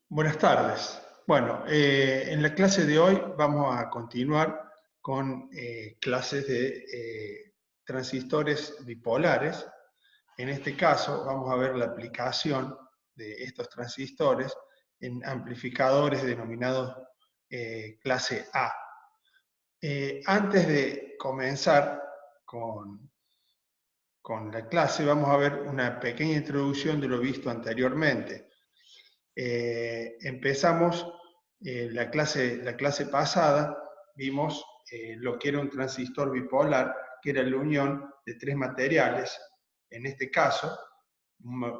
Buenas tardes. Bueno, en la clase de hoy vamos a continuar con clases de transistores bipolares. En este caso vamos a ver la aplicación de estos transistores en amplificadores denominados clase A. Antes de comenzar con, con la clase vamos a ver una pequeña introducción de lo visto anteriormente. Empezamos la clase pasada, vimos lo que era un transistor bipolar, que era la unión de tres materiales. En este caso,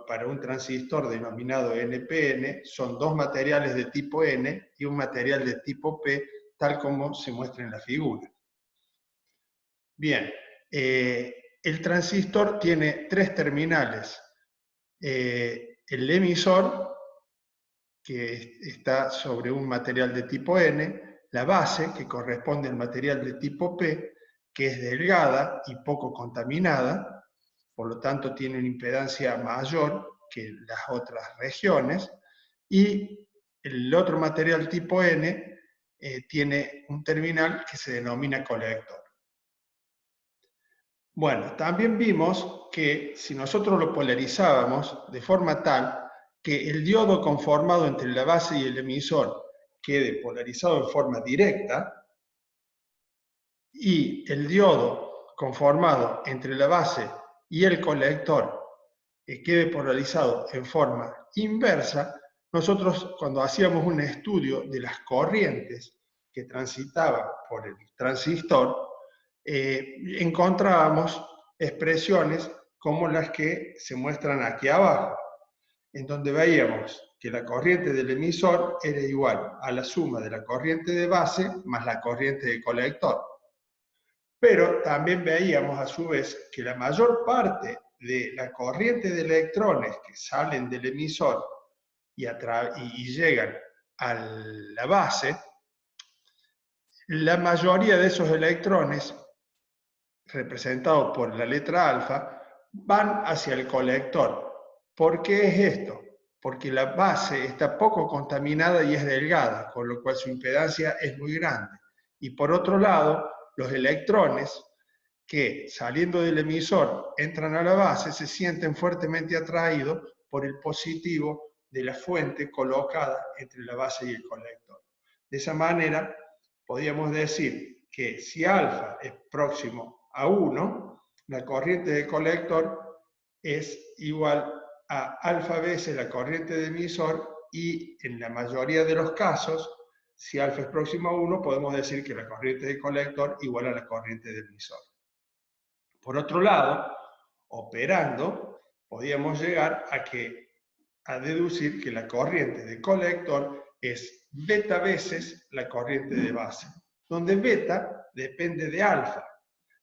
para un transistor denominado NPN, son dos materiales de tipo N y un material de tipo P, tal como se muestra en la figura. Bien, el transistor tiene tres terminales. El emisor, que está sobre un material de tipo N, la base, que corresponde al material de tipo P, que es delgada y poco contaminada, por lo tanto tiene una impedancia mayor que las otras regiones, y el otro material tipo N tiene un terminal que se denomina colector. Bueno, también vimos que si nosotros lo polarizábamos de forma tal que el diodo conformado entre la base y el emisor quede polarizado en forma directa y el diodo conformado entre la base y el colector quede polarizado en forma inversa, nosotros cuando hacíamos un estudio de las corrientes que transitaban por el transistor, encontrábamos expresiones como las que se muestran aquí abajo, en donde veíamos que la corriente del emisor era igual a la suma de la corriente de base más la corriente de colector. Pero también veíamos a su vez que la mayor parte de la corriente de electrones que salen del emisor y llegan a la base, la mayoría de esos electrones, representados por la letra alfa, van hacia el colector. ¿Por qué es esto? Porque la base está poco contaminada y es delgada, con lo cual su impedancia es muy grande. Y por otro lado, los electrones que saliendo del emisor entran a la base se sienten fuertemente atraídos por el positivo de la fuente colocada entre la base y el colector. De esa manera, podríamos decir que si alfa es próximo a 1, la corriente del colector es igual a alfa veces la corriente del emisor, y en la mayoría de los casos, si alfa es próximo a 1, podemos decir que la corriente del colector igual a la corriente del emisor. Por otro lado, operando, podíamos llegar a deducir que la corriente de colector es beta veces la corriente de base, donde beta depende de alfa.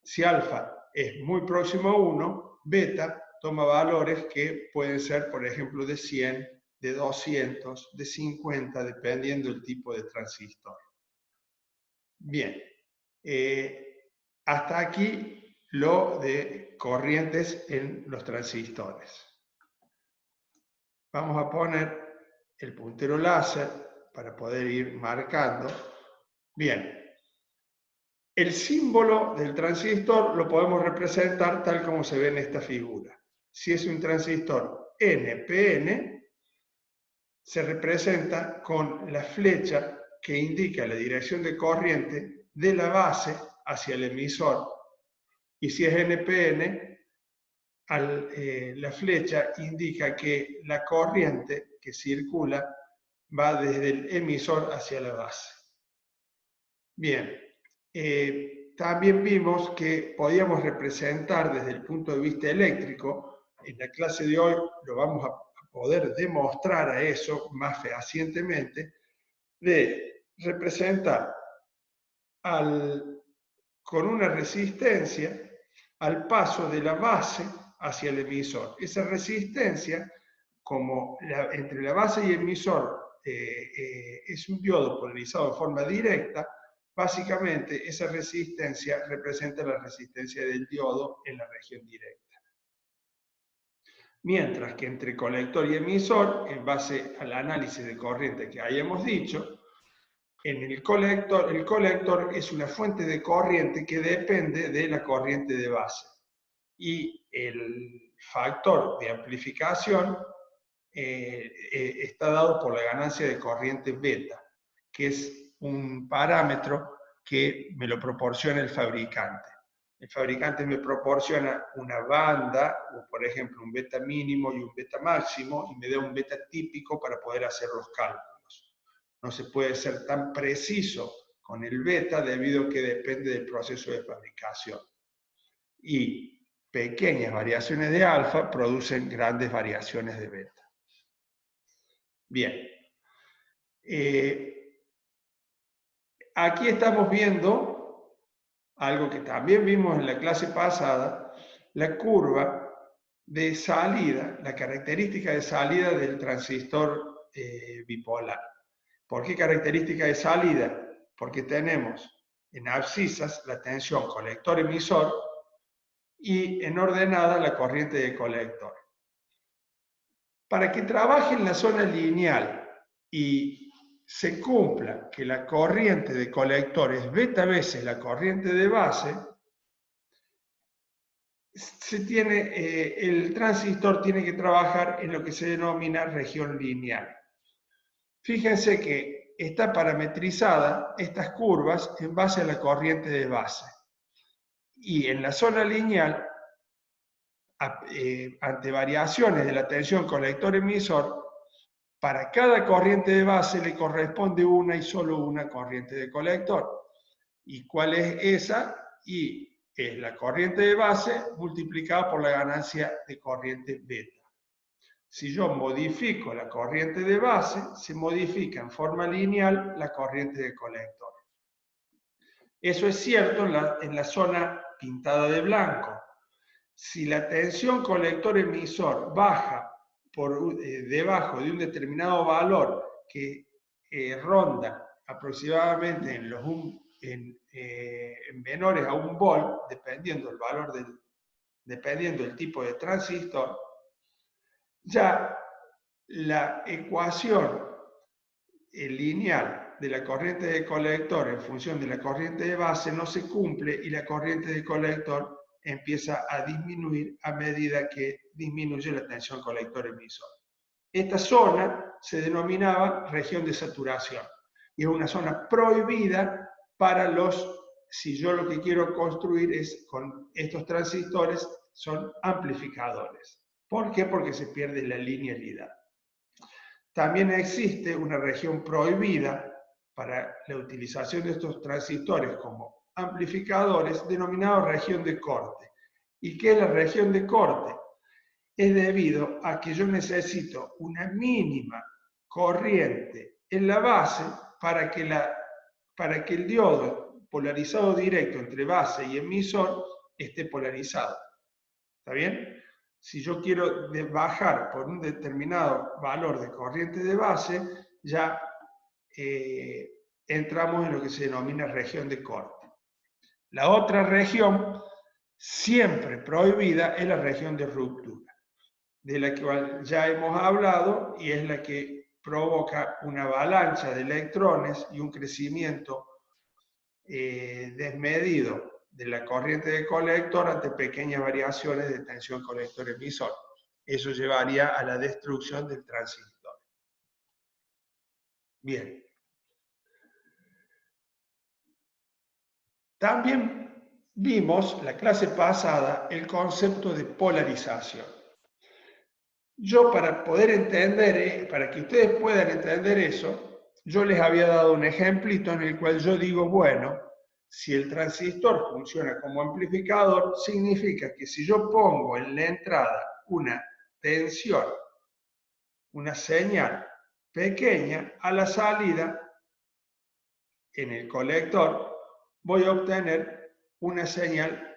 Si alfa es muy próximo a 1, beta toma valores que pueden ser, por ejemplo, de 100, de 200, de 50, dependiendo del tipo de transistor. Bien, hasta aquí lo de corrientes en los transistores. Vamos a poner el puntero láser para poder ir marcando. Bien, el símbolo del transistor lo podemos representar tal como se ve en esta figura. Si es un transistor NPN, se representa con la flecha que indica la dirección de corriente de la base hacia el emisor. Y si es NPN, la flecha indica que la corriente que circula va desde el emisor hacia la base. Bien, también vimos que podíamos representar desde el punto de vista eléctrico. En la clase de hoy lo vamos a poder demostrar a eso más fehacientemente, de representar con una resistencia al paso de la base hacia el emisor. Esa resistencia, como entre la base y el emisor es un diodo polarizado de forma directa, básicamente esa resistencia representa la resistencia del diodo en la región directa. Mientras que entre colector y emisor, en base al análisis de corriente que hayamos dicho, en el colector es una fuente de corriente que depende de la corriente de base. Y el factor de amplificación está dado por la ganancia de corriente beta, que es un parámetro que me lo proporciona el fabricante. El fabricante me proporciona una banda, o por ejemplo un beta mínimo y un beta máximo, y me da un beta típico para poder hacer los cálculos. No se puede ser tan preciso con el beta debido a que depende del proceso de fabricación. Y pequeñas variaciones de alfa producen grandes variaciones de beta. Bien. Aquí estamos viendo algo que también vimos en la clase pasada, la curva de salida, la característica de salida del transistor bipolar. ¿Por qué característica de salida? Porque tenemos en abscisas la tensión colector-emisor y en ordenada la corriente de colector. Para que trabaje en la zona lineal y se cumpla que la corriente de colector es beta veces la corriente de base, el transistor tiene que trabajar en lo que se denomina región lineal. Fíjense que está parametrizada estas curvas en base a la corriente de base. Y en la zona lineal, ante variaciones de la tensión colector-emisor, para cada corriente de base le corresponde una y solo una corriente de colector. ¿Y cuál es esa? Y es la corriente de base multiplicada por la ganancia de corriente beta. Si yo modifico la corriente de base, se modifica en forma lineal la corriente de colector. Eso es cierto en la zona pintada de blanco. Si la tensión colector-emisor baja por debajo de un determinado valor que ronda aproximadamente en menores a 1 volt, dependiendo el valor dependiendo del tipo de transistor, ya la ecuación lineal de la corriente de colector en función de la corriente de base no se cumple y la corriente de colector empieza a disminuir a medida que disminuye la tensión colector-emisor. Esta zona se denominaba región de saturación y es una zona prohibida para si yo lo que quiero construir es con estos transistores, son amplificadores. ¿Por qué? Porque se pierde la linealidad. También existe una región prohibida para la utilización de estos transistores como amplificadores, denominada región de corte. ¿Y qué es la región de corte? Es debido a que yo necesito una mínima corriente en la base para que el diodo polarizado directo entre base y emisor esté polarizado. ¿Está bien? Si yo quiero bajar por un determinado valor de corriente de base, ya entramos en lo que se denomina región de corte. La otra región, siempre prohibida, es la región de ruptura, de la que ya hemos hablado y es la que provoca una avalancha de electrones y un crecimiento desmedido de la corriente de colector ante pequeñas variaciones de tensión colector-emisor. Eso llevaría a la destrucción del transistor. Bien. También vimos la clase pasada el concepto de polarización. Yo para poder entender, para que ustedes puedan entender eso, yo les había dado un ejemplito en el cual yo digo, bueno, si el transistor funciona como amplificador, significa que si yo pongo en la entrada una tensión, una señal pequeña, a la salida, en el colector, voy a obtener una señal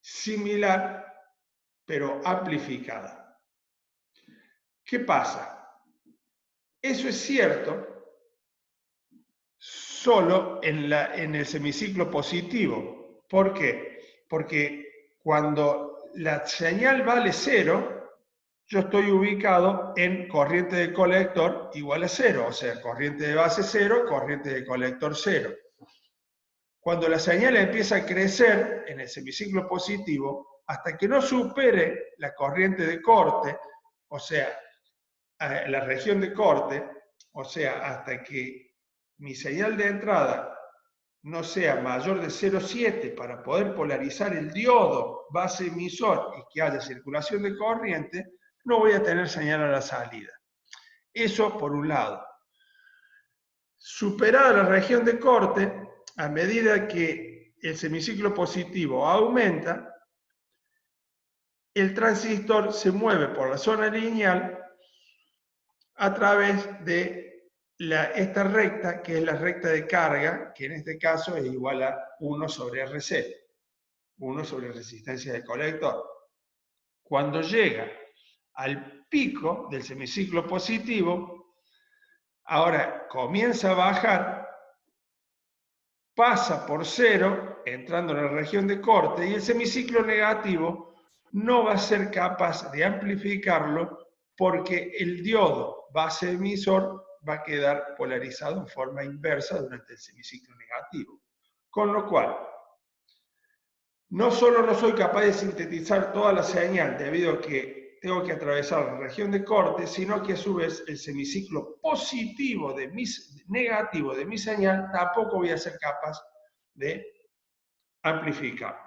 similar, pero amplificada. ¿Qué pasa? Eso es cierto solo en el semiciclo positivo. ¿Por qué? Porque cuando la señal vale 0, yo estoy ubicado en corriente de colector igual a 0, o sea, corriente de base 0, corriente de colector 0. Cuando la señal empieza a crecer en el semiciclo positivo, hasta que no supere la corriente de corte, o sea, la región de corte, o sea, hasta que mi señal de entrada no sea mayor de 0,7 para poder polarizar el diodo base emisor y que haya circulación de corriente, no voy a tener señal a la salida. Eso por un lado. Superada la región de corte, a medida que el semiciclo positivo aumenta, el transistor se mueve por la zona lineal a través de esta recta, que es la recta de carga, que en este caso es igual a 1 sobre RC, 1 sobre resistencia del colector. Cuando llega al pico del semiciclo positivo, ahora comienza a bajar, pasa por 0, entrando en la región de corte, y el semiciclo negativo no va a ser capaz de amplificarlo porque el diodo base emisor va a quedar polarizado en forma inversa durante el semiciclo negativo. Con lo cual, no solo no soy capaz de sintetizar toda la señal debido a que tengo que atravesar la región de corte, sino que a su vez el semiciclo positivo negativo de mi señal tampoco voy a ser capaz de amplificarlo.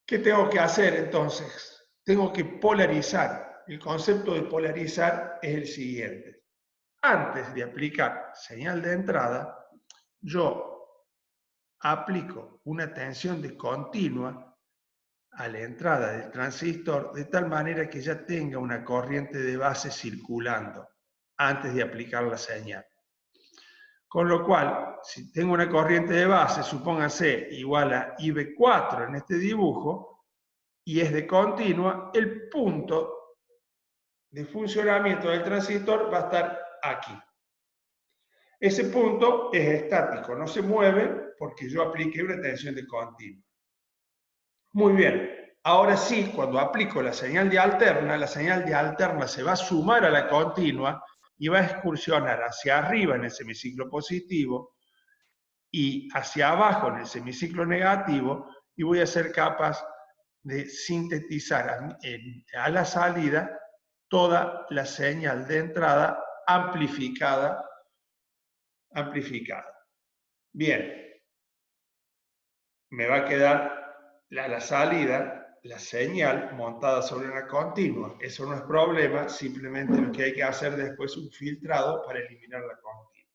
¿Qué tengo que hacer entonces? Tengo que polarizar. El concepto de polarizar es el siguiente. Antes de aplicar señal de entrada, yo aplico una tensión de continua a la entrada del transistor de tal manera que ya tenga una corriente de base circulando antes de aplicar la señal. Con lo cual, si tengo una corriente de base, supóngase igual a IB4 en este dibujo, y es de continua, el punto de funcionamiento del transistor va a estar aquí. Ese punto es estático, no se mueve porque yo apliqué una tensión de continua. Muy bien, ahora sí, cuando aplico la señal de alterna se va a sumar a la continua y va a excursionar hacia arriba en el semiciclo positivo y hacia abajo en el semiciclo negativo, y voy a ser capaz de sintetizar a la salida toda la señal de entrada amplificada. Bien, me va a quedar la salida, la señal montada sobre una continua. Eso no es problema, simplemente lo que hay que hacer después es un filtrado para eliminar la continua.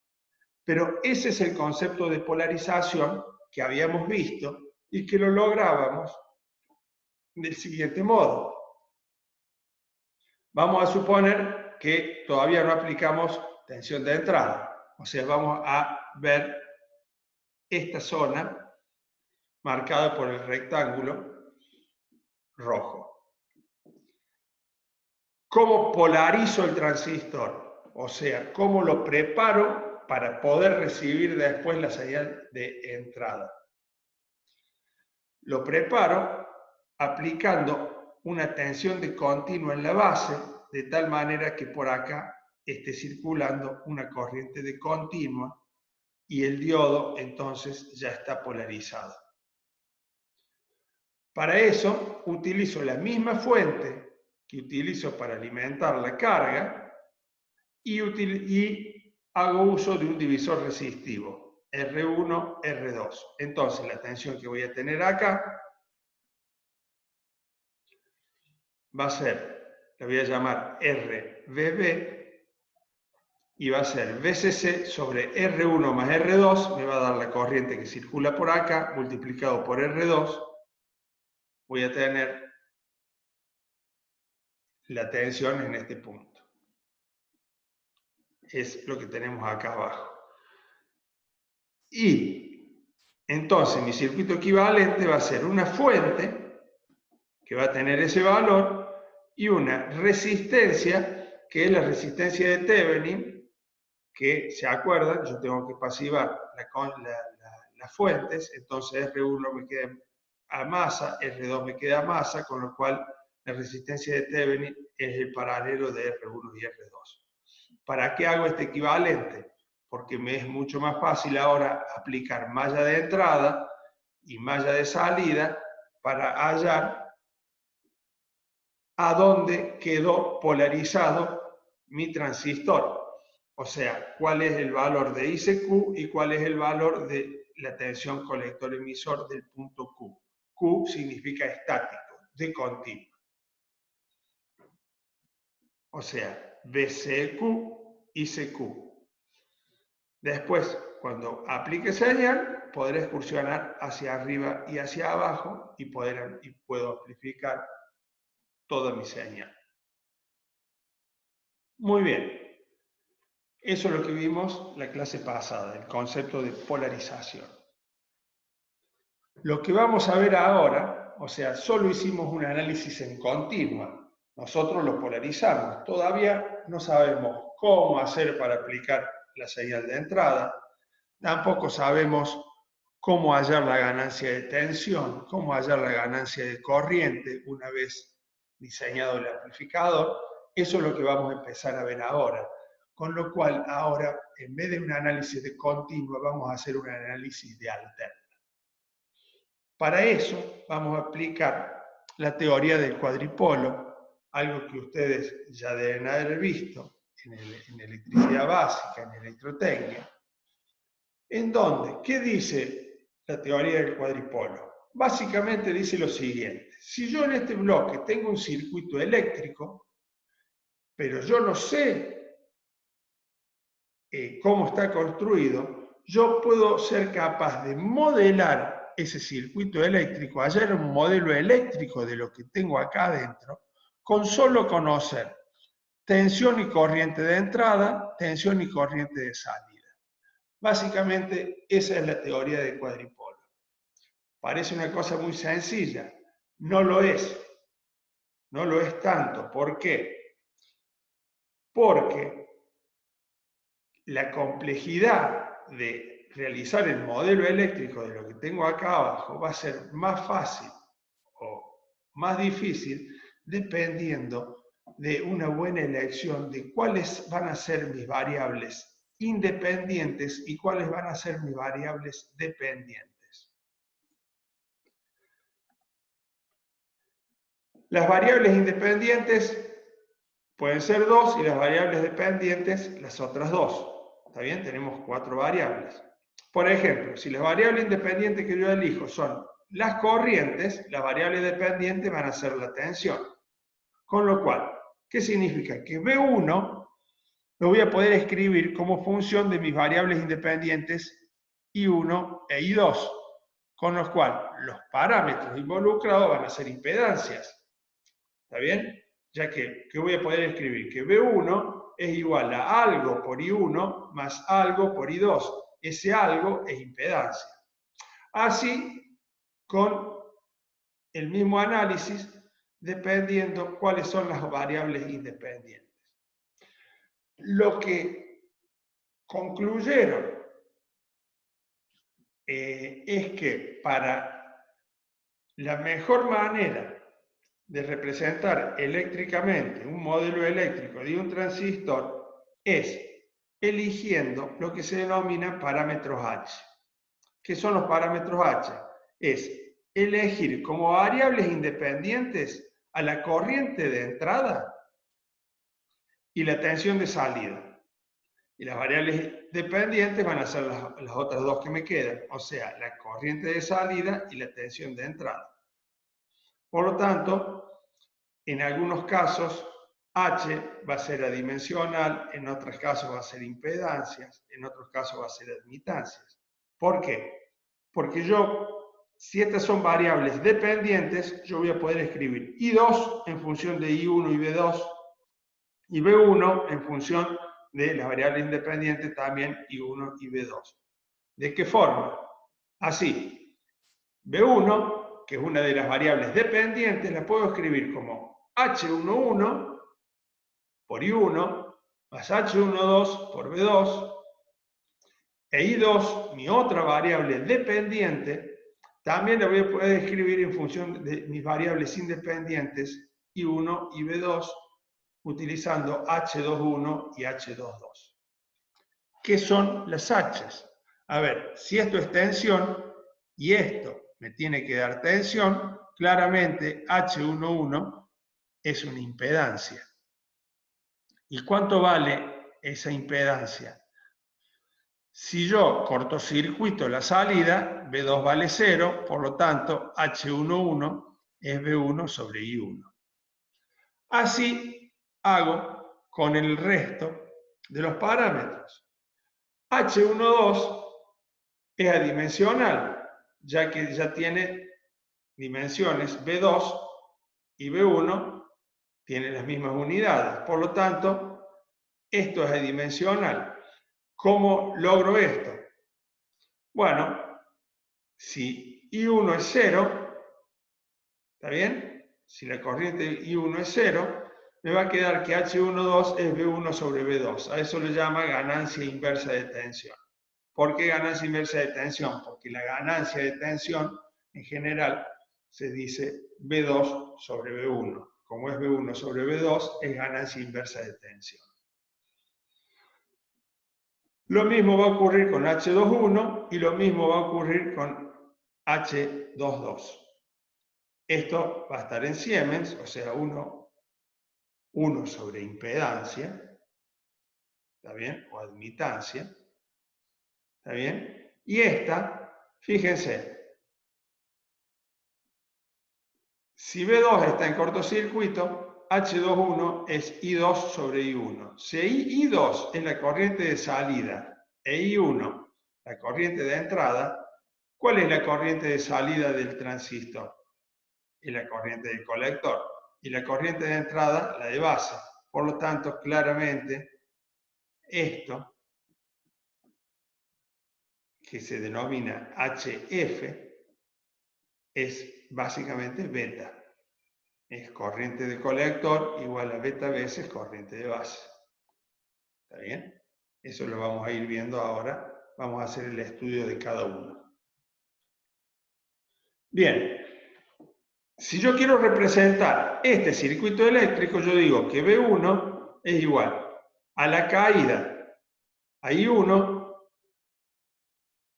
Pero ese es el concepto de polarización que habíamos visto y que lo lográbamos del siguiente modo. Vamos a suponer que todavía no aplicamos tensión de entrada. O sea, vamos a ver esta zona marcada por el rectángulo rojo. ¿Cómo polarizo el transistor? O sea, ¿cómo lo preparo para poder recibir después la señal de entrada? Lo preparo aplicando una tensión de continua en la base, de tal manera que por acá esté circulando una corriente de continua y el diodo entonces ya está polarizado. Para eso utilizo la misma fuente que utilizo para alimentar la carga y hago uso de un divisor resistivo, R1, R2. Entonces la tensión que voy a tener acá va a ser, la voy a llamar RVB, y va a ser VCC sobre R1 más R2, me va a dar la corriente que circula por acá, multiplicado por R2, voy a tener la tensión en este punto. Es lo que tenemos acá abajo. Y entonces mi circuito equivalente va a ser una fuente, que va a tener ese valor, y una resistencia, que es la resistencia de Thevenin, que, ¿se acuerdan? Yo tengo que pasivar las fuentes, entonces R1 me queda a masa, R2 me queda a masa, con lo cual la resistencia de Thevenin es el paralelo de R1 y R2. ¿Para qué hago este equivalente? Porque me es mucho más fácil ahora aplicar malla de entrada y malla de salida para hallar a dónde quedó polarizado mi transistor. O sea, cuál es el valor de ICQ y cuál es el valor de la tensión colector-emisor del punto Q. Q significa estático, de continuo. O sea, BCQ, ICQ. Después, cuando aplique señal, podré excursionar hacia arriba y hacia abajo y puedo amplificar toda mi señal. Muy bien. Eso es lo que vimos la clase pasada, el concepto de polarización. Lo que vamos a ver ahora, o sea, solo hicimos un análisis en continua. Nosotros lo polarizamos. Todavía no sabemos cómo hacer para aplicar la señal de entrada. Tampoco sabemos cómo hallar la ganancia de tensión, cómo hallar la ganancia de corriente una vez diseñado el amplificador. Eso es lo que vamos a empezar a ver ahora. Con lo cual, ahora, en vez de un análisis de continua, vamos a hacer un análisis de alterna. Para eso, vamos a aplicar la teoría del cuadripolo, algo que ustedes ya deben haber visto en electricidad básica, en electrotecnia, en donde, ¿qué dice la teoría del cuadripolo? Básicamente dice lo siguiente: si yo en este bloque tengo un circuito eléctrico, pero yo no sé cómo está construido, yo puedo ser capaz de modelar ese circuito eléctrico, hallar un modelo eléctrico de lo que tengo acá adentro, con solo conocer tensión y corriente de entrada, tensión y corriente de salida. Básicamente, esa es la teoría del cuadripolo. Parece una cosa muy sencilla, no lo es. No lo es tanto. ¿Por qué? Porque la complejidad de realizar el modelo eléctrico de lo que tengo acá abajo va a ser más fácil o más difícil dependiendo de una buena elección de cuáles van a ser mis variables independientes y cuáles van a ser mis variables dependientes. Las variables independientes pueden ser 2 y las variables dependientes las otras 2. ¿Está bien? Tenemos 4 variables. Por ejemplo, si las variables independientes que yo elijo son las corrientes, las variables dependientes van a ser la tensión. Con lo cual, ¿qué significa? Que B1 lo voy a poder escribir como función de mis variables independientes I1 e I2. Con lo cual, los parámetros involucrados van a ser impedancias. ¿Está bien? Ya que voy a poder escribir que B1 es igual a algo por I1 más algo por I2. Ese algo es impedancia. Así, con el mismo análisis, dependiendo cuáles son las variables independientes. Lo que concluyeron es que para la mejor manera de representar eléctricamente un modelo eléctrico de un transistor es eligiendo lo que se denomina parámetros H. ¿Qué son los parámetros H? Es elegir como variables independientes a la corriente de entrada y la tensión de salida. Y las variables dependientes van a ser las otras dos que me quedan, o sea, la corriente de salida y la tensión de entrada. Por lo tanto, en algunos casos, H va a ser adimensional, en otros casos va a ser impedancias, en otros casos va a ser admitancias. ¿Por qué? Porque si estas son variables dependientes, yo voy a poder escribir I2 en función de I1 y B2, y B1 en función de las variables independientes también I1 y B2. ¿De qué forma? Así, B1, que es una de las variables dependientes, la puedo escribir como H11 por I1 más H12 por B2, e I2, mi otra variable dependiente, también la voy a poder escribir en función de mis variables independientes I1 y B2 utilizando H21 y H22. ¿Qué son las H's? A ver, si esto es tensión y esto me tiene que dar tensión, claramente H11 es una impedancia. ¿Y cuánto vale esa impedancia? Si yo cortocircuito la salida, B2 vale 0, por lo tanto H11 es B1 sobre I1. Así hago con el resto de los parámetros. H12 es adimensional, ya que ya tiene dimensiones B2 y B1 tienen las mismas unidades. Por lo tanto, esto es adimensional. ¿Cómo logro esto? Bueno, si I1 es 0, ¿está bien? Si la corriente I1 es 0, me va a quedar que H12 es B1 sobre B2. A eso le llama ganancia inversa de tensión. ¿Por qué ganancia inversa de tensión? Porque la ganancia de tensión, en general, se dice B2 sobre B1. Como es B1 sobre B2, es ganancia inversa de tensión. Lo mismo va a ocurrir con H21 y lo mismo va a ocurrir con H22. Esto va a estar en Siemens, o sea, 1 sobre impedancia, ¿está bien? O admitancia, ¿está bien? Y esta, fíjense, si B2 está en cortocircuito, H21 es I2 sobre I1. Si I2 es la corriente de salida e I1 la corriente de entrada, ¿cuál es la corriente de salida del transistor? Es la corriente del colector. Y la corriente de entrada, la de base. Por lo tanto, claramente, esto, que se denomina HF, es básicamente beta. Es corriente de colector igual a beta veces corriente de base. ¿Está bien? Eso lo vamos a ir viendo ahora. Vamos a hacer el estudio de cada uno. Bien. Si yo quiero representar este circuito eléctrico, yo digo que B1 es igual a la caída a I1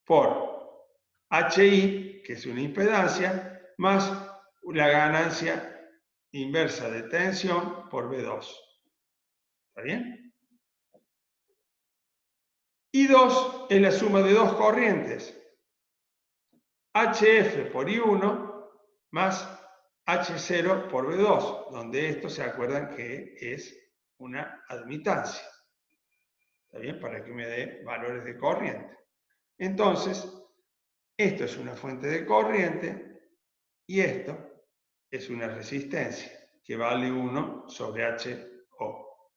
por HI, que es una impedancia, más la ganancia inversa de tensión por B2. ¿Está bien? I2 es la suma de dos corrientes, HF por I1 más H0 por B2, donde esto se acuerdan que es una admitancia. ¿Está bien? Para que me dé valores de corriente. Entonces, esto es una fuente de corriente y esto es una resistencia que vale 1 sobre HO.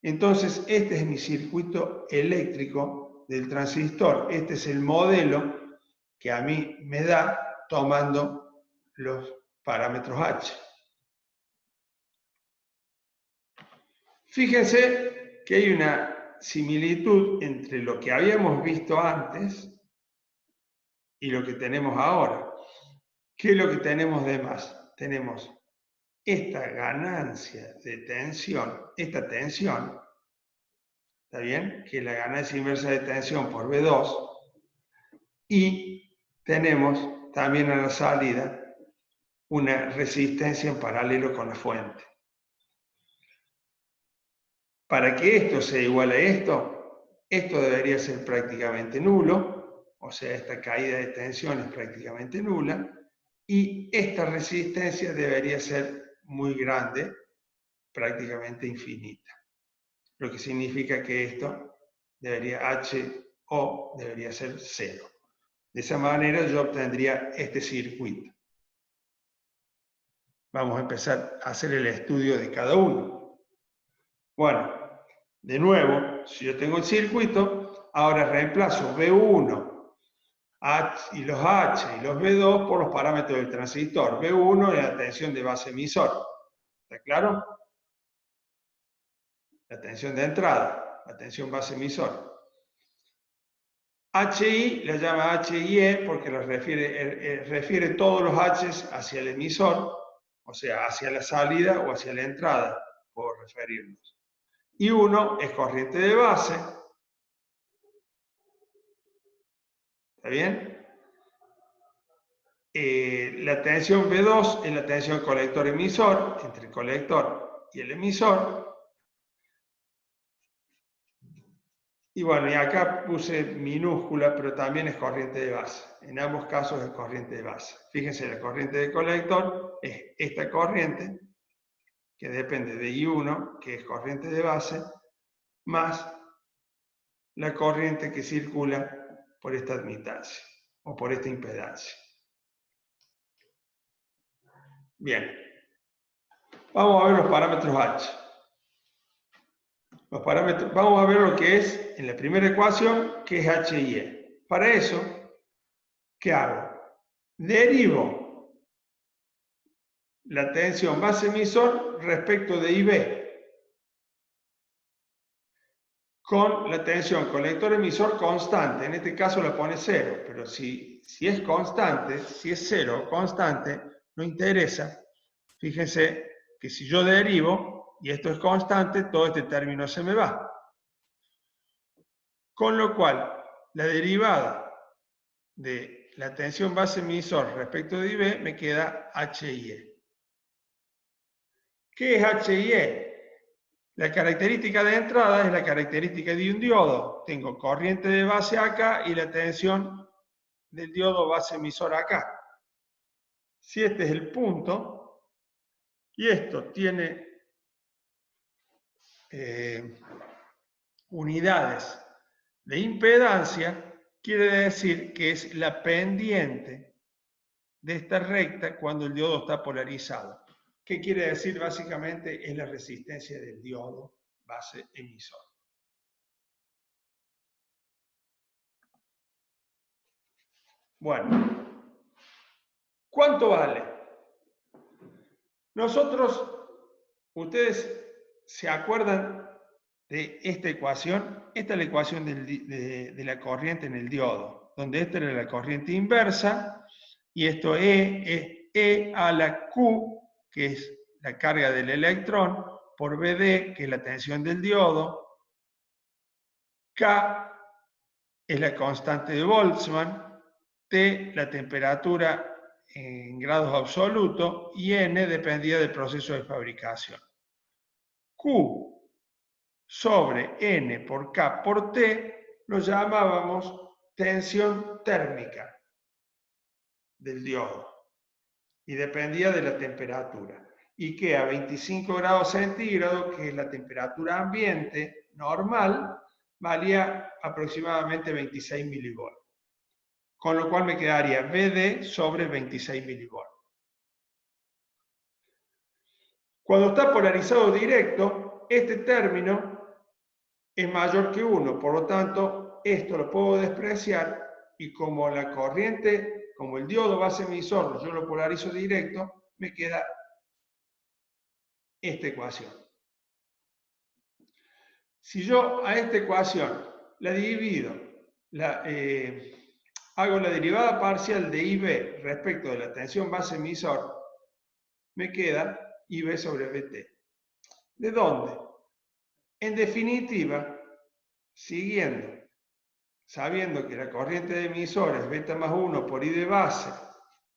Entonces, este es mi circuito eléctrico del transistor. Este es el modelo que a mí me da tomando los parámetros H. Fíjense que hay una similitud entre lo que habíamos visto antes y lo que tenemos ahora. ¿Qué es lo que tenemos de más? Tenemos esta ganancia de tensión, esta tensión, ¿está bien? Que es la ganancia inversa de tensión por B2, y tenemos también a la salida una resistencia en paralelo con la fuente. Para que esto sea igual a esto debería ser prácticamente nulo, o sea, esta caída de tensión es prácticamente nula, y esta resistencia debería ser muy grande, prácticamente infinita. Lo que significa que esto debería, HO debería ser 0. De esa manera yo obtendría este circuito. Vamos a empezar a hacer el estudio de cada uno. Bueno, de nuevo, si yo tengo el circuito, ahora reemplazo B1 y los H y los B2 por los parámetros del transistor. B1 es la tensión de base emisor. ¿Está claro? La tensión de entrada, la tensión base emisor. HI la llama HIE porque refiere todos los H's hacia el emisor, o sea, hacia la salida o hacia la entrada, por referirnos. Y 1 es corriente de base. ¿Está bien? La tensión V2 es la tensión colector-emisor, entre el colector y el emisor. Y bueno, y acá puse minúscula, pero también es corriente de base. En ambos casos es corriente de base. Fíjense, la corriente de colector es esta corriente, que depende de I1, que es corriente de base, más la corriente que circula por esta admitancia, o por esta impedancia. Bien. Vamos a ver los parámetros H. Los parámetros, vamos a ver lo que es, en la primera ecuación, que es H y E. Para eso, ¿qué hago? Derivo la tensión base-emisor respecto de IB con la tensión colector-emisor constante. En este caso la pone 0, pero si es constante, si es 0 o constante, no interesa. Fíjense que si yo derivo, y esto es constante, todo este término se me va. Con lo cual, la derivada de la tensión base-emisor respecto de IB me queda H y E. ¿Qué es H y E? La característica de entrada es la característica de un diodo. Tengo corriente de base acá y la tensión del diodo base-emisor acá. Si este es el punto, y esto tiene unidades de impedancia, quiere decir que es la pendiente de esta recta cuando el diodo está polarizado. ¿Qué quiere decir? Básicamente es la resistencia del diodo base emisor. Bueno, ¿cuánto vale? Nosotros, ustedes se acuerdan de esta ecuación. Esta es la ecuación de la corriente en el diodo, donde esta era la corriente inversa, y esto es E a la Q, que es la carga del electrón, por BD, que es la tensión del diodo, K es la constante de Boltzmann, T la temperatura en grados absolutos y N dependía del proceso de fabricación. Q sobre N por K por T lo llamábamos tensión térmica del diodo y dependía de la temperatura. Y que a 25 grados centígrados, que es la temperatura ambiente normal, valía aproximadamente 26 milivolts. Con lo cual me quedaría VD sobre 26 milivolts. Cuando está polarizado directo, este término es mayor que 1, por lo tanto, esto lo puedo despreciar y como la corriente, como el diodo base emisor, yo lo polarizo directo, me queda esta ecuación. Si yo a esta ecuación la divido, hago la derivada parcial de IB respecto de la tensión base emisor, me queda IB sobre BT. ¿De dónde? En definitiva, sabiendo que la corriente de emisor es beta más 1 por I de base,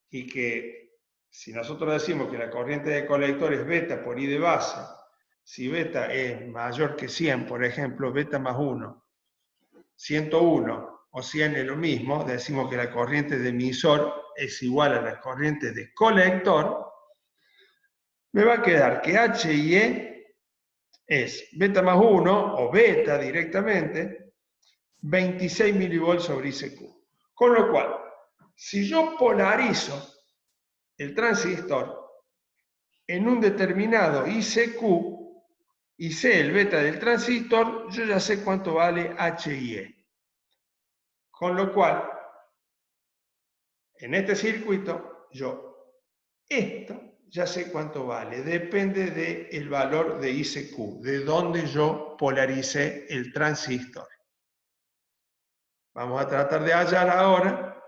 y que si nosotros decimos que la corriente de colector es beta por I de base, si beta es mayor que 100, por ejemplo, beta más 1, 101 o 100 es lo mismo, decimos que la corriente de emisor es igual a la corriente de colector, me va a quedar que H y E es beta más 1, o beta directamente, 26 milivolts sobre ICQ. Con lo cual, si yo polarizo el transistor en un determinado ICQ y sé el beta del transistor, yo ya sé cuánto vale H y E. Con lo cual, en este circuito, esto ya sé cuánto vale. Depende del valor de ICQ, de donde yo polaricé el transistor. Vamos a tratar de hallar ahora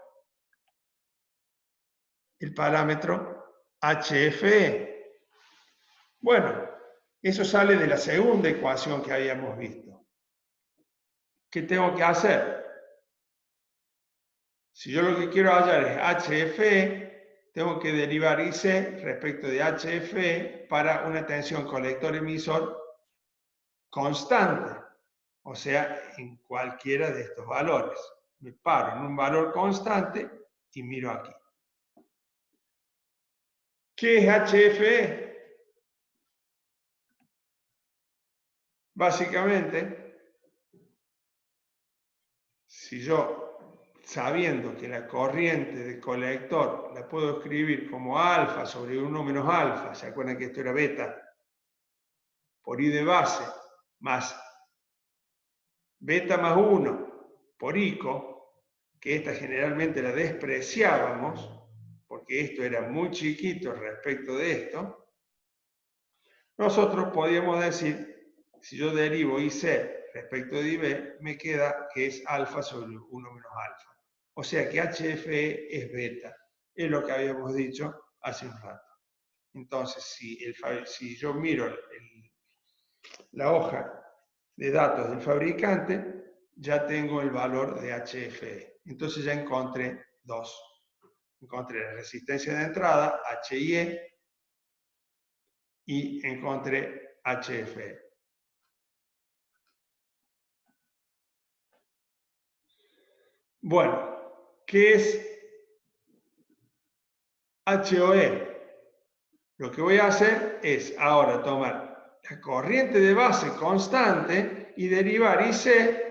el parámetro HFE. Bueno, eso sale de la segunda ecuación que habíamos visto. ¿Qué tengo que hacer? Si yo lo que quiero hallar es HFE, tengo que derivar IC respecto de HFE para una tensión colector-emisor constante, o sea, en cualquiera de estos valores. Me paro en un valor constante y miro aquí. ¿Qué es HFE? Básicamente, si yo, sabiendo que la corriente de colector la puedo escribir como alfa sobre 1 menos alfa, ¿se acuerdan que esto era beta? Por I de base, más beta más 1 por ICO, que esta generalmente la despreciábamos, porque esto era muy chiquito respecto de esto, nosotros podíamos decir, si yo derivo IC respecto de IB, me queda que es alfa sobre 1 menos alfa. O sea que HFE es beta, es lo que habíamos dicho hace un rato. Entonces, si yo miro la hoja de datos del fabricante, ya tengo el valor de HFE. Entonces ya encontré dos. Encontré la resistencia de entrada, HIE, y encontré HFE. Bueno, ¿qué es HOE? Lo que voy a hacer es ahora tomar la corriente de base constante y derivar IC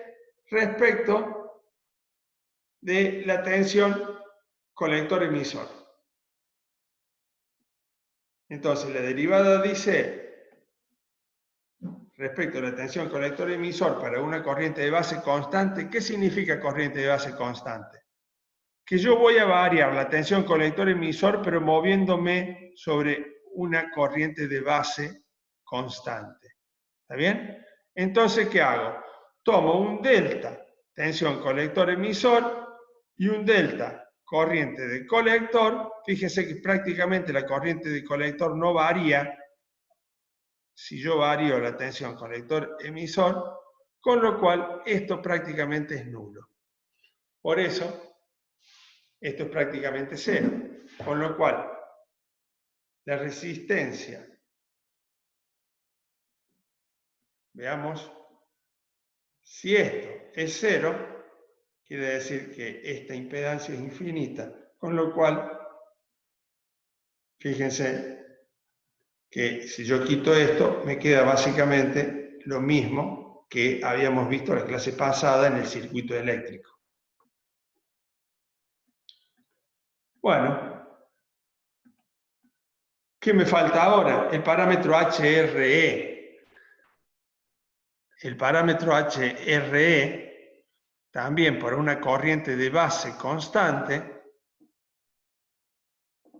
respecto de la tensión colector-emisor. Entonces, la derivada de IC respecto a la tensión colector-emisor para una corriente de base constante, ¿qué significa corriente de base constante? Que yo voy a variar la tensión colector-emisor, pero moviéndome sobre una corriente de base constante. ¿Está bien? Entonces, ¿qué hago? Tomo un delta, tensión colector-emisor, y un delta, corriente de colector. Fíjense que prácticamente la corriente de colector no varía si yo varío la tensión colector-emisor, con lo cual esto prácticamente es nulo. Por eso, esto es prácticamente cero, con lo cual la resistencia, veamos, si esto es cero, quiere decir que esta impedancia es infinita, con lo cual, fíjense que si yo quito esto, me queda básicamente lo mismo que habíamos visto en la clase pasada en el circuito eléctrico. Bueno, ¿qué me falta ahora? El parámetro HRE. El parámetro HRE, también por una corriente de base constante,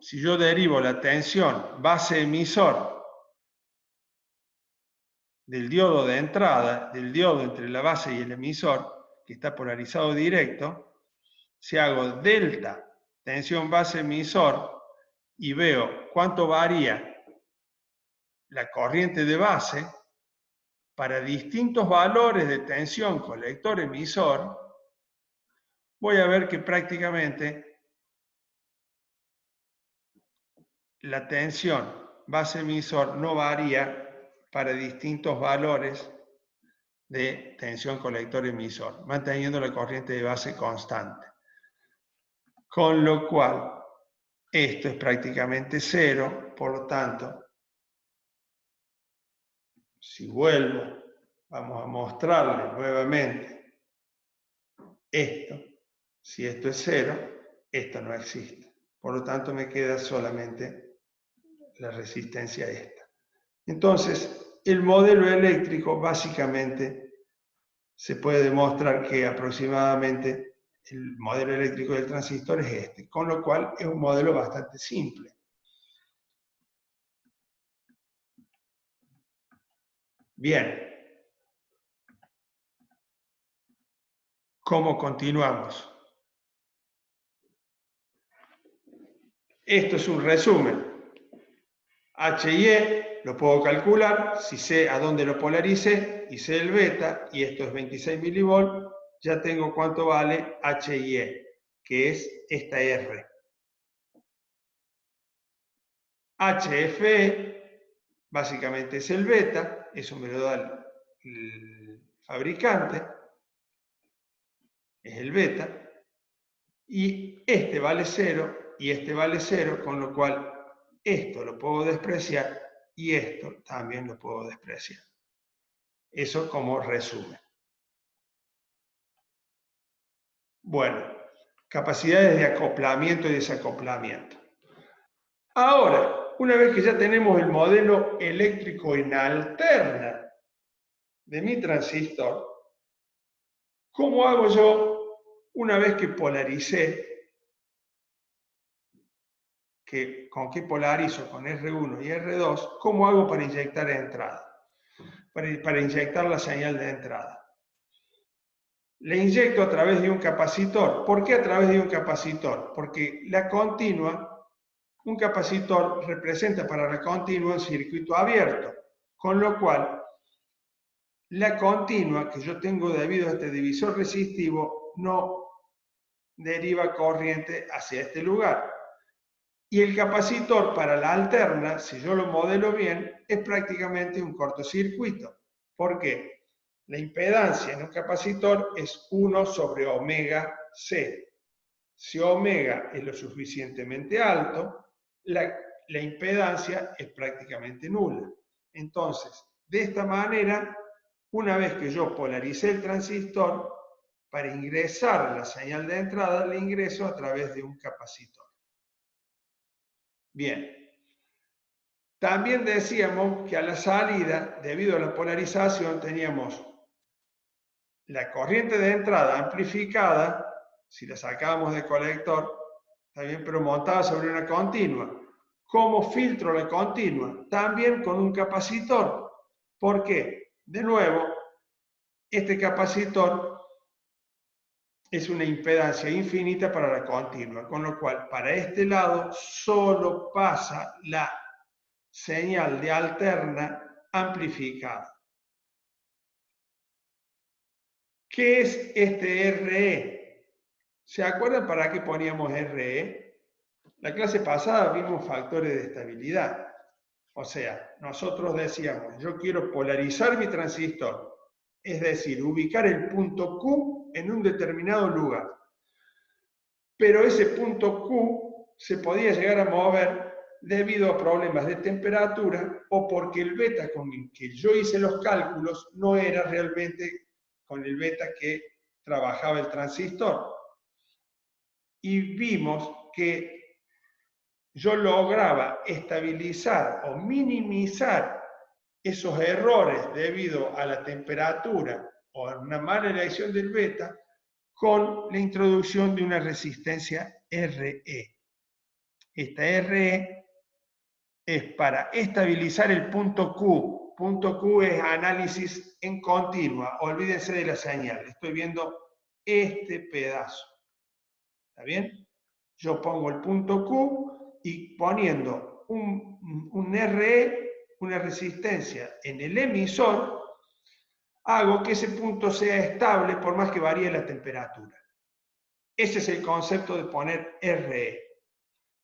si yo derivo la tensión base-emisor del diodo de entrada, del diodo entre la base y el emisor, que está polarizado directo, si hago delta tensión base-emisor y veo cuánto varía la corriente de base para distintos valores de tensión colector-emisor, voy a ver que prácticamente la tensión base-emisor no varía para distintos valores de tensión colector-emisor, manteniendo la corriente de base constante. Con lo cual, esto es prácticamente cero, por lo tanto, si vuelvo, vamos a mostrarle nuevamente esto. Si esto es cero, esto no existe. Por lo tanto, me queda solamente la resistencia esta. Entonces, el modelo eléctrico básicamente se puede demostrar que aproximadamente el modelo eléctrico del transistor es este, con lo cual es un modelo bastante simple. Bien. ¿Cómo continuamos? Esto es un resumen. H y E lo puedo calcular, si sé a dónde lo polaricé y sé el beta, y esto es 26 milivolts, ya tengo cuánto vale H y E, que es esta R. HFE básicamente es el beta, eso me lo da el fabricante, es el beta, y este vale 0 y este vale 0, con lo cual esto lo puedo despreciar y esto también lo puedo despreciar. Eso como resumen. Bueno, capacidades de acoplamiento y desacoplamiento. Ahora, una vez que ya tenemos el modelo eléctrico en alterna de mi transistor, ¿cómo hago yo una vez que polaricé? ¿Con qué polarizo? Con R1 y R2. ¿Cómo hago para inyectar entrada? Para inyectar la señal de entrada. Le inyecto a través de un capacitor. ¿Por qué a través de un capacitor? Porque la continua, un capacitor representa para la continua un circuito abierto, con lo cual la continua que yo tengo debido a este divisor resistivo no deriva corriente hacia este lugar. Y el capacitor para la alterna, si yo lo modelo bien, es prácticamente un cortocircuito. ¿Por qué? La impedancia en un capacitor es 1 sobre omega C. Si omega es lo suficientemente alto, la impedancia es prácticamente nula. Entonces, de esta manera, una vez que yo polaricé el transistor, para ingresar la señal de entrada, le ingreso a través de un capacitor. Bien. También decíamos que a la salida, debido a la polarización, teníamos la corriente de entrada amplificada, si la sacábamos de colector, también pero montada sobre una continua. ¿Cómo filtro la continua? También con un capacitor. ¿Por qué? De nuevo, este capacitor es una impedancia infinita para la continua, con lo cual para este lado solo pasa la señal de alterna amplificada. ¿Qué es este RE? ¿Se acuerdan para qué poníamos RE? La clase pasada vimos factores de estabilidad. O sea, nosotros decíamos, yo quiero polarizar mi transistor, es decir, ubicar el punto Q en un determinado lugar. Pero ese punto Q se podía llegar a mover debido a problemas de temperatura o porque el beta con el que yo hice los cálculos no era realmente con el beta que trabajaba el transistor. Y vimos que yo lograba estabilizar o minimizar esos errores debido a la temperatura o a una mala elección del beta con la introducción de una resistencia RE. Esta RE es para estabilizar el punto Q. Punto Q es análisis en continua. Olvídense de la señal. Estoy viendo este pedazo. ¿Está bien? Yo pongo el punto Q y poniendo un RE, una resistencia en el emisor, hago que ese punto sea estable por más que varíe la temperatura. Ese es el concepto de poner RE.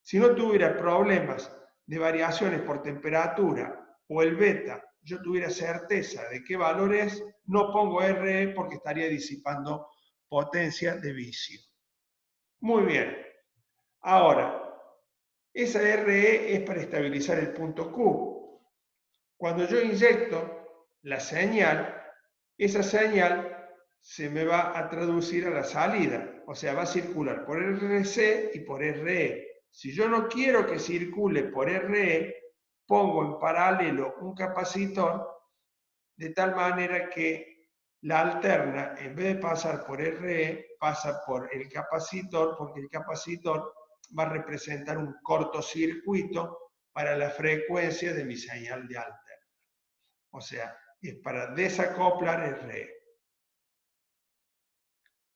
Si no tuviera problemas de variaciones por temperatura o el beta, yo tuviera certeza de qué valor es, no pongo RE porque estaría disipando potencia de vicio. Muy bien. Ahora, esa RE es para estabilizar el punto Q. Cuando yo inyecto la señal, esa señal se me va a traducir a la salida, o sea, va a circular por RC y por RE. Si yo no quiero que circule por RE, pongo en paralelo un capacitor de tal manera que la alterna, en vez de pasar por RE, pasa por el capacitor, porque el capacitor va a representar un cortocircuito para la frecuencia de mi señal de alterna. O sea, es para desacoplar RE.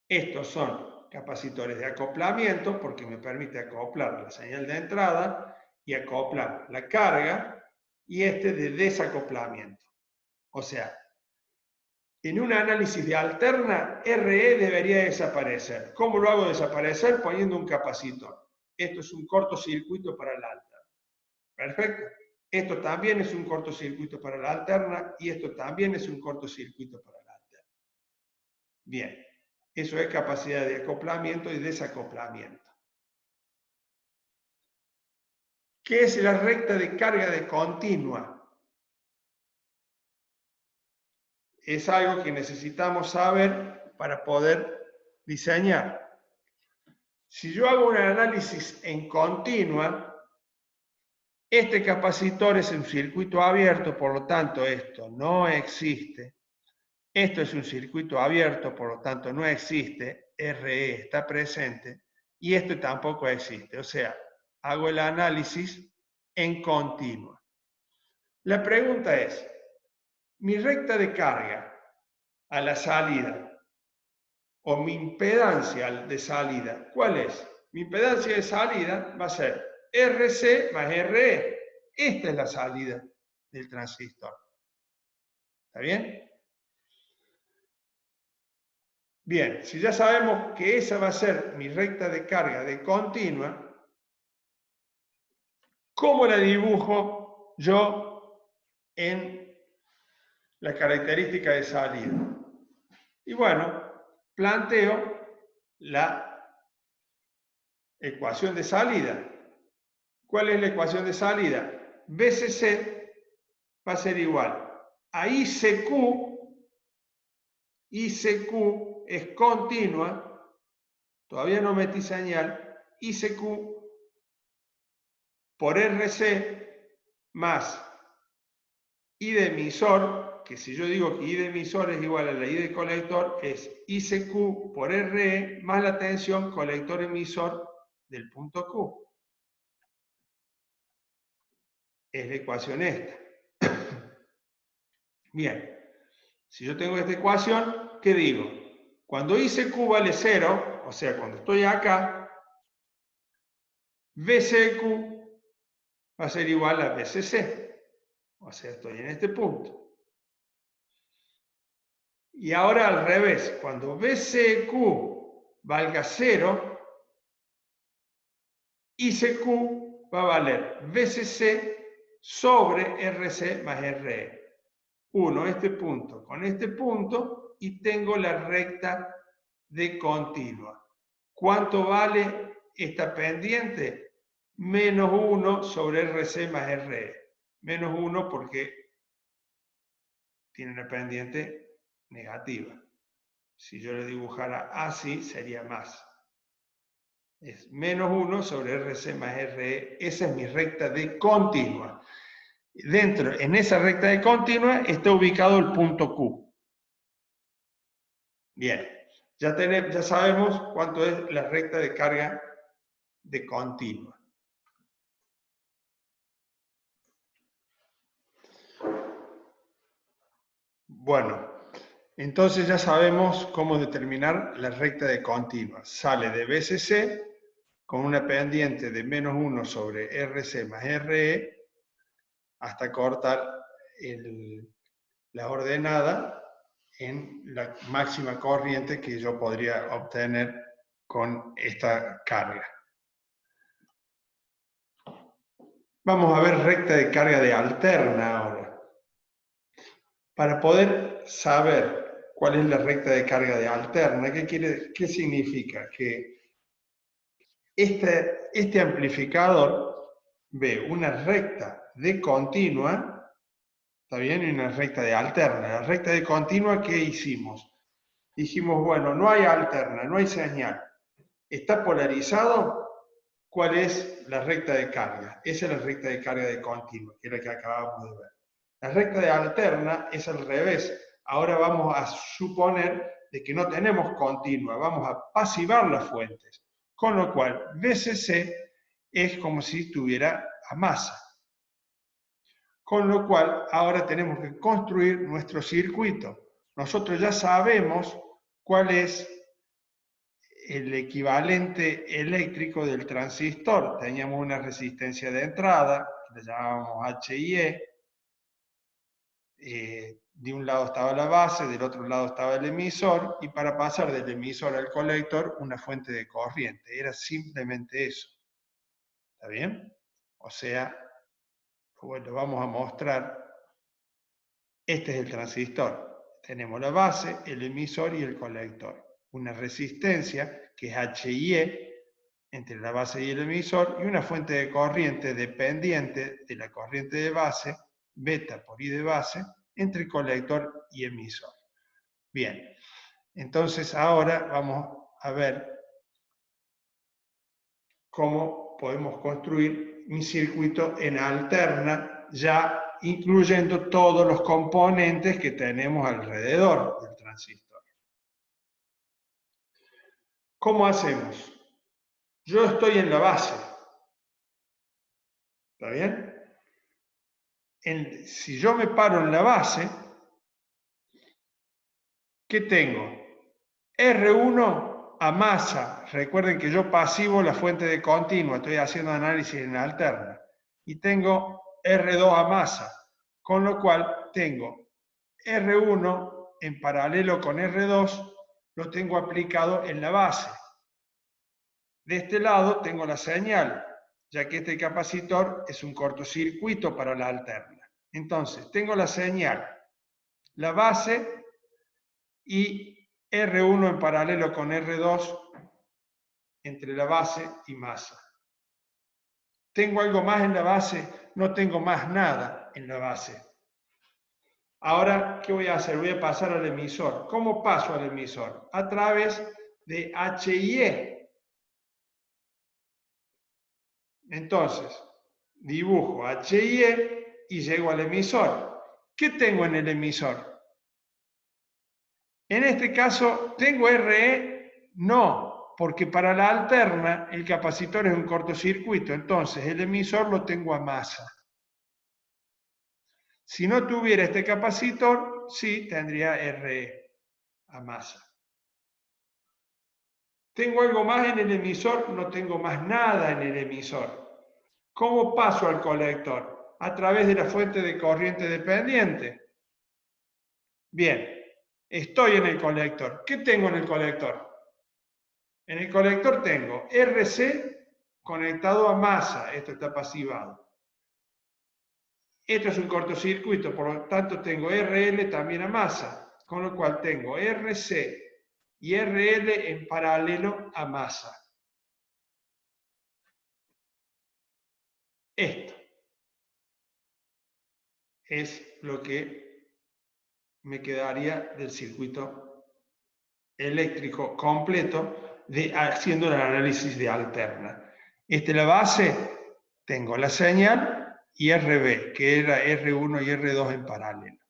Estos son capacitores de acoplamiento porque me permite acoplar la señal de entrada y acoplar la carga y este de desacoplamiento. O sea, en un análisis de alterna, RE debería desaparecer. ¿Cómo lo hago desaparecer? Poniendo un capacitor. Esto es un cortocircuito para la alterna. Perfecto. Esto también es un cortocircuito para la alterna y esto también es un cortocircuito para la alterna. Bien, eso es capacidad de acoplamiento y desacoplamiento. ¿Qué es la recta de carga de continua? Es algo que necesitamos saber para poder diseñar. Si yo hago un análisis en continua, este capacitor es un circuito abierto, por lo tanto esto no existe. Esto es un circuito abierto, por lo tanto no existe. RE está presente y esto tampoco existe. O sea, hago el análisis en continua. La pregunta es, mi recta de carga a la salida o mi impedancia de salida, ¿cuál es? Mi impedancia de salida va a ser RC más RE. Esta es la salida del transistor. ¿Está bien? Bien, si ya sabemos que esa va a ser mi recta de carga de continua, ¿cómo la dibujo yo en la característica de salida? Y bueno, planteo la ecuación de salida. ¿Cuál es la ecuación de salida? BCC va a ser igual a ICQ. ICQ es continua, todavía no metí señal, ICQ por RC más I de emisor, que si yo digo que I de emisor es igual a la I de colector, es ICQ por RE más la tensión colector-emisor del punto Q. Es la ecuación esta. Bien, si yo tengo esta ecuación, ¿qué digo? Cuando ICQ vale 0, o sea, cuando estoy acá, VCQ va a ser igual a VCC. O sea, estoy en este punto. Y ahora al revés, cuando VCQ valga 0, ICQ va a valer VCC sobre RC más RE. Uno este punto con este punto y tengo la recta de continua. ¿Cuánto vale esta pendiente? Menos 1 sobre RC más RE. Menos 1 porque tiene una pendiente negativa. Si yo le dibujara así, sería más. Es menos 1 sobre RC más RE. Esa es mi recta de continua. Dentro, en esa recta de continua, está ubicado el punto Q. Bien, ya sabemos cuánto es la recta de carga de continua. Bueno, entonces ya sabemos cómo determinar la recta de continua. Sale de BCC con una pendiente de menos 1 sobre RC más RE hasta cortar la ordenada en la máxima corriente que yo podría obtener con esta carga. Vamos a ver recta de carga de alterna ahora. Para poder saber cuál es la recta de carga de alterna, ¿qué significa? Que este amplificador ve una recta de continua, ¿está bien? Y una recta de alterna. La recta de continua, ¿qué hicimos? Dijimos, bueno, no hay alterna, no hay señal. ¿Está polarizado? ¿Cuál es la recta de carga? Esa es la recta de carga de continua, que es la que acabamos de ver. La recta de alterna es al revés. Ahora vamos a suponer de que no tenemos continua, vamos a pasivar las fuentes. Con lo cual, VCC es como si tuviera a masa. Con lo cual, ahora tenemos que construir nuestro circuito. Nosotros ya sabemos cuál es el equivalente eléctrico del transistor. Teníamos una resistencia de entrada, que le llamábamos HIE, de un lado estaba la base, del otro lado estaba el emisor, y para pasar del emisor al colector, una fuente de corriente. Era simplemente eso. ¿Está bien? O sea, bueno, vamos a mostrar. Este es el transistor. Tenemos la base, el emisor y el colector. Una resistencia, que es HIE, entre la base y el emisor, y una fuente de corriente dependiente de la corriente de base, beta por I de base, entre colector y emisor. Bien, entonces ahora vamos a ver cómo podemos construir un circuito en alterna, ya incluyendo todos los componentes que tenemos alrededor del transistor. ¿Cómo hacemos? Yo estoy en la base. ¿Está bien? Si yo me paro en la base, ¿qué tengo? R1 a masa. Recuerden que yo pasivo la fuente de continua, estoy haciendo análisis en alterna. Y tengo R2 a masa, con lo cual tengo R1 en paralelo con R2, lo tengo aplicado en la base. De este lado tengo la señal, ya que este capacitor es un cortocircuito para la alterna. Entonces, tengo la señal, la base y R1 en paralelo con R2 entre la base y masa. ¿Tengo algo más en la base? No tengo más nada en la base. Ahora, ¿qué voy a hacer? Voy a pasar al emisor. ¿Cómo paso al emisor? A través de HIE. Entonces, dibujo HIE y llego al emisor. ¿Qué tengo en el emisor? En este caso, ¿tengo RE? No, porque para la alterna el capacitor es un cortocircuito, entonces el emisor lo tengo a masa. Si no tuviera este capacitor, sí tendría RE a masa. ¿Tengo algo más en el emisor? No tengo más nada en el emisor. ¿Cómo paso al colector? A través de la fuente de corriente dependiente. Bien, estoy en el colector. ¿Qué tengo en el colector? En el colector tengo RC conectado a masa, esto está pasivado. Esto es un cortocircuito, por lo tanto tengo RL también a masa, con lo cual tengo RC y RL en paralelo a masa. Esto es lo que me quedaría del circuito eléctrico completo haciendo el análisis de alterna. Esta es la base, tengo la señal y RB, que era R1 y R2 en paralelo.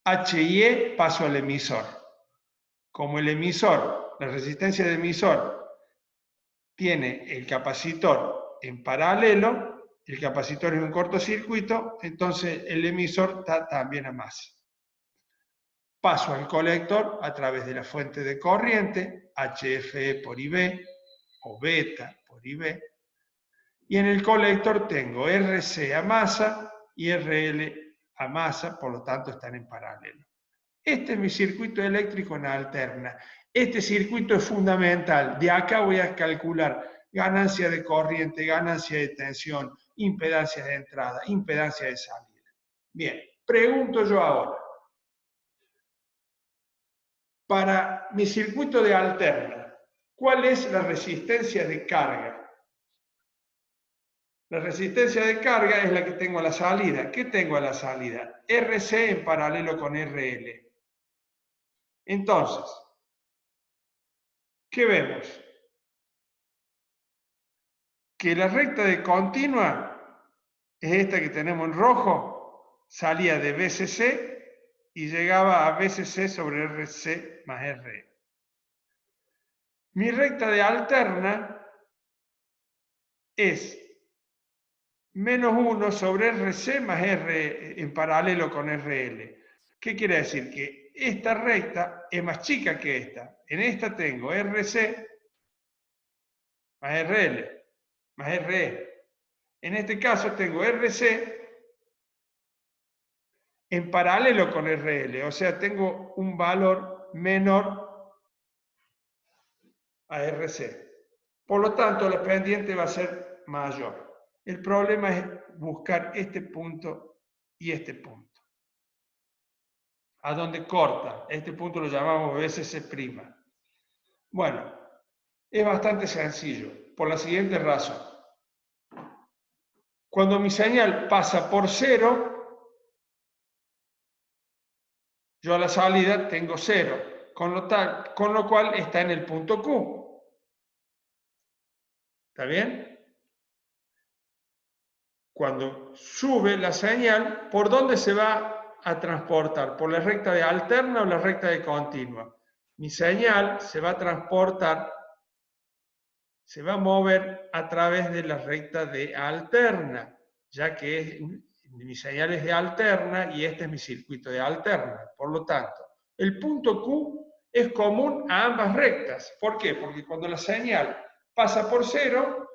HIE paso al emisor. Como el emisor, la resistencia del emisor tiene el capacitor en paralelo, el capacitor es un cortocircuito, entonces el emisor está también a masa. Paso al colector a través de la fuente de corriente, HFE por IB o beta por IB, y en el colector tengo RC a masa y RL a masa, por lo tanto están en paralelo. Este es mi circuito eléctrico en alterna. Este circuito es fundamental. De acá voy a calcular ganancia de corriente, ganancia de tensión, impedancia de entrada, impedancia de salida. Bien, pregunto yo ahora. Para mi circuito de alterna, ¿cuál es la resistencia de carga? La resistencia de carga es la que tengo a la salida. ¿Qué tengo a la salida? RC en paralelo con RL. Entonces, ¿qué vemos? Que la recta de continua es esta que tenemos en rojo, salía de BCC y llegaba a BCC sobre RC más RE. Mi recta de alterna es menos 1 sobre RC más R en paralelo con RL. ¿Qué quiere decir? Que esta recta es más chica que esta. En esta tengo RC más RL más RE. En este caso tengo RC en paralelo con RL, o sea, tengo un valor menor a RC. Por lo tanto, la pendiente va a ser mayor. El problema es buscar este punto y este punto. ¿A dónde corta? Este punto lo llamamos BCC'. Bueno, es bastante sencillo, por la siguiente razón. Cuando mi señal pasa por 0, yo a la salida tengo 0, con lo cual está en el punto Q. ¿Está bien? Cuando sube la señal, ¿por dónde se va a transportar? ¿Por la recta de alterna o la recta de continua? Mi señal se va a transportar, se va a mover a través de la recta de alterna, ya que mi señal es de alterna y este es mi circuito de alterna. Por lo tanto, el punto Q es común a ambas rectas. ¿Por qué? Porque cuando la señal pasa por 0,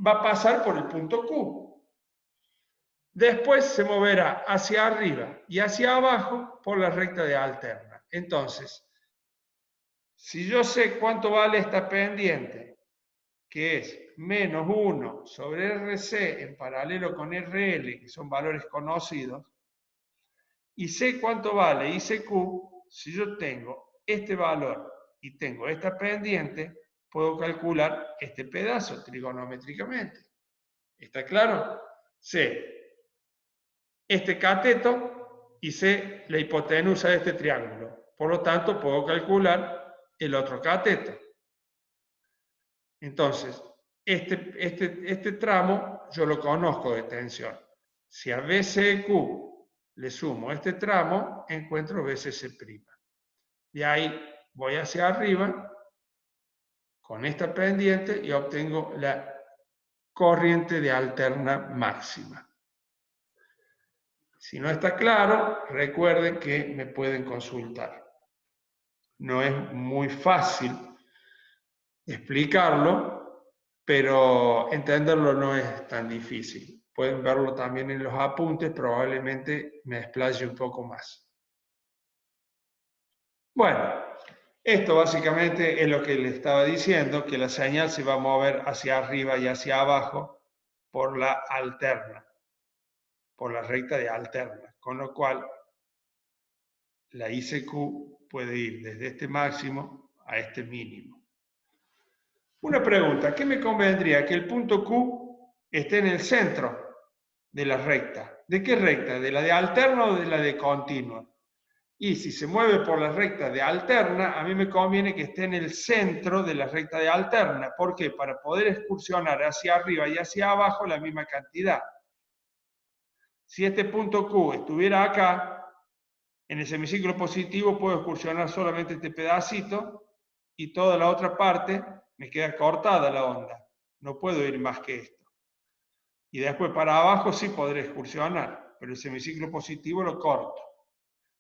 va a pasar por el punto Q. Después se moverá hacia arriba y hacia abajo por la recta de alterna. Entonces, si yo sé cuánto vale esta pendiente, que es menos 1 sobre RC en paralelo con RL, que son valores conocidos, y sé cuánto vale ICQ, si yo tengo este valor y tengo esta pendiente, puedo calcular este pedazo trigonométricamente. ¿Está claro? Sé este cateto y sé la hipotenusa de este triángulo. Por lo tanto, puedo calcular el otro cateto. Entonces, este tramo yo lo conozco de tensión. Si a BCQ le sumo este tramo, encuentro BCC'. De ahí voy hacia arriba con esta pendiente y obtengo la corriente de alterna máxima. Si no está claro, recuerden que me pueden consultar. No es muy fácil explicarlo, pero entenderlo no es tan difícil. Pueden verlo también en los apuntes, probablemente me explaye un poco más. Bueno, esto básicamente es lo que les estaba diciendo, que la señal se va a mover hacia arriba y hacia abajo por la alterna, por la recta de alterna, con lo cual la ICQ puede ir desde este máximo a este mínimo. Una pregunta, ¿qué me convendría? Que el punto Q esté en el centro de la recta. ¿De qué recta? ¿De la de alterna o de la de continua? Y si se mueve por la recta de alterna, a mí me conviene que esté en el centro de la recta de alterna. ¿Por qué? Para poder excursionar hacia arriba y hacia abajo la misma cantidad. Si este punto Q estuviera acá, en el semiciclo positivo puedo excursionar solamente este pedacito y toda la otra parte me queda cortada la onda. No puedo ir más que esto. Y después para abajo sí podré excursionar, pero el semiciclo positivo lo corto.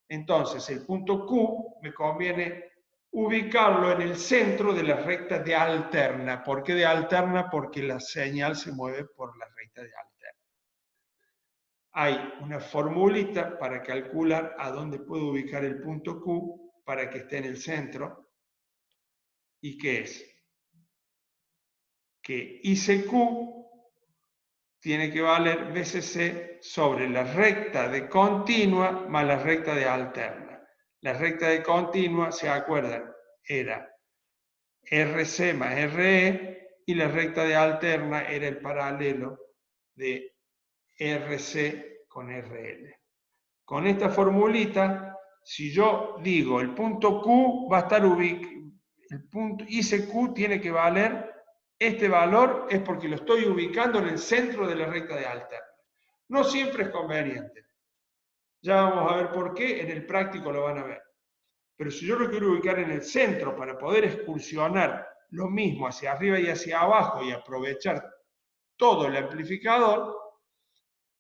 Entonces el punto Q me conviene ubicarlo en el centro de la recta de alterna. ¿Por qué de alterna? Porque la señal se mueve por la recta de alterna. Hay una formulita para calcular a dónde puedo ubicar el punto Q para que esté en el centro. ¿Y qué es? Que ICQ tiene que valer BCC sobre la recta de continua más la recta de alterna. La recta de continua, ¿se acuerdan? Era RC más RE y la recta de alterna era el paralelo de RC con RL. Con esta formulita, si yo digo el punto Q va a estar ubicado, el punto ICQ tiene que valer, este valor es porque lo estoy ubicando en el centro de la recta de alterna. No siempre es conveniente. Ya vamos a ver por qué, en el práctico lo van a ver. Pero si yo lo quiero ubicar en el centro para poder excursionar lo mismo hacia arriba y hacia abajo y aprovechar todo el amplificador,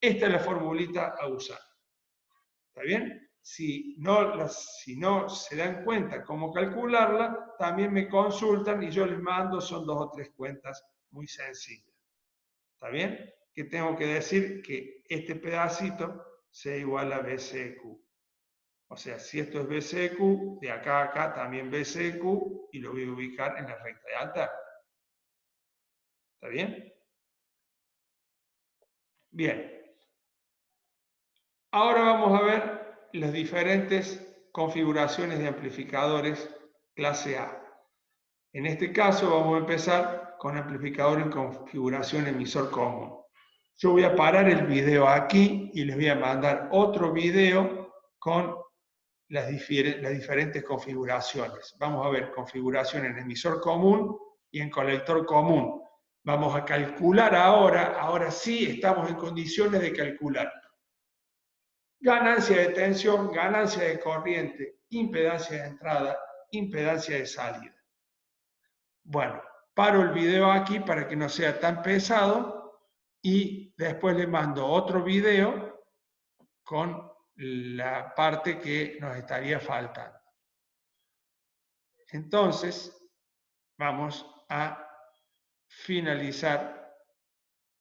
esta es la formulita a usar. ¿Está bien? Si no se dan cuenta cómo calcularla, también me consultan y yo les mando, son 2 o 3 cuentas muy sencillas. ¿Está bien? Que tengo que decir que este pedacito C igual a BCQ. O sea, si esto es BCQ, de acá a acá también BCQ, y lo voy a ubicar en la recta de alterna. ¿Está bien? Bien. Ahora vamos a ver las diferentes configuraciones de amplificadores clase A. En este caso vamos a empezar con amplificador en configuración emisor común. Yo voy a parar el video aquí y les voy a mandar otro video con las diferentes configuraciones. Vamos a ver configuración en emisor común y en colector común. Vamos a calcular ahora sí estamos en condiciones de calcular ganancia de tensión, ganancia de corriente, impedancia de entrada, impedancia de salida. Bueno, paro el video aquí para que no sea tan pesado y después le mando otro video con la parte que nos estaría faltando. Entonces, vamos a finalizar